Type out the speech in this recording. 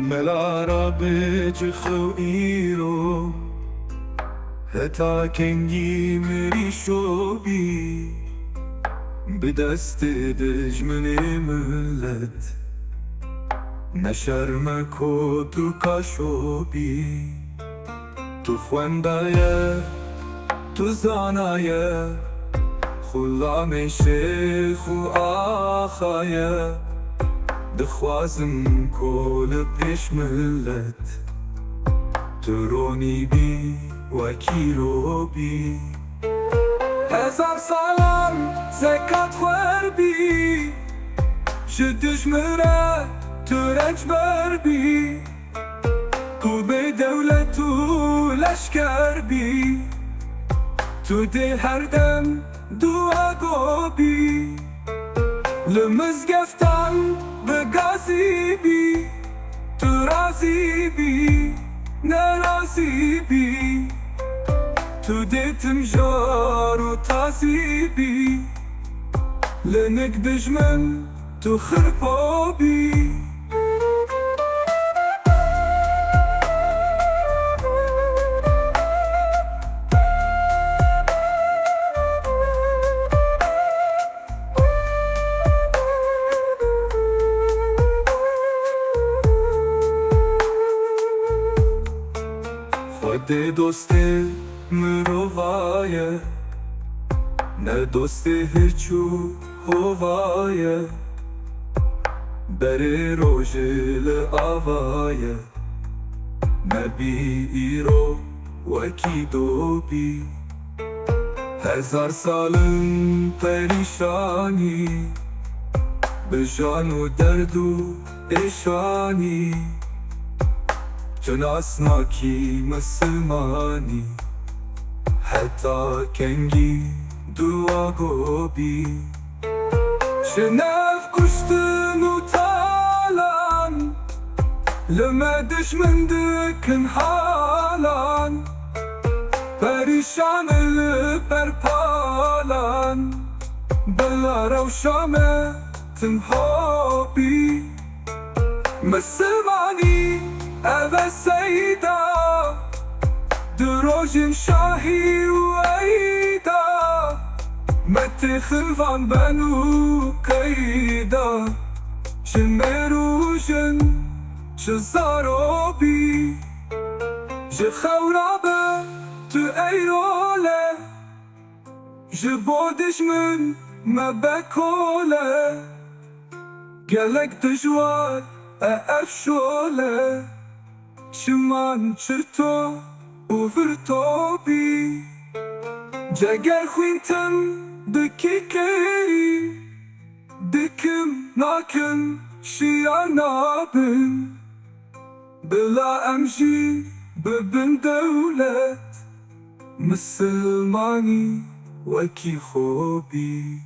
ملارا بجخو ایرو هتا کنگی مری شوبی به دست دجمن ملت نشرم کو تو کاشوبی تو خوندایه تو زانایه خلام شیخ و آخایه دخوازم کل پیش ملت ترونی بی وکیلو بی هزار سالان زکات خور بی شدش مره تو رنج بر بی تو به دولت و لشکر بی تو ده هر دم دعا گو بی لمزگفتن بگازی بی تو رازی بی نرازی بی تو دیتم جار و تازی بی لنک دجمن تو خرپا بی خود دوست مروایه نه دوست هرچو هوایه بره روژل آوایه نبی ایرو وکی دو بی هزار سالم پریشانی به جان و درد و ایشانی چون اسناکی مسلمانی حتی کنگی دعا گو بی شنف کشتن و تالان لما دشمن دکن حالان پریشان لبر پالان بلا روشامه تنها بی مسلمانی اوه سیدا دروژن شاهی و ایدا مت خلفان بنو قیدا شمروژن شزارو بی جخورابه تو ایروله جبودش من مبکوله گلک دجوار افشوله شمان چرتو و فرتو بی جگر خوینتم دکی کری دکم ناکن شیار نابن بلا امجی ببن دولت مسلمانی وکی خوبی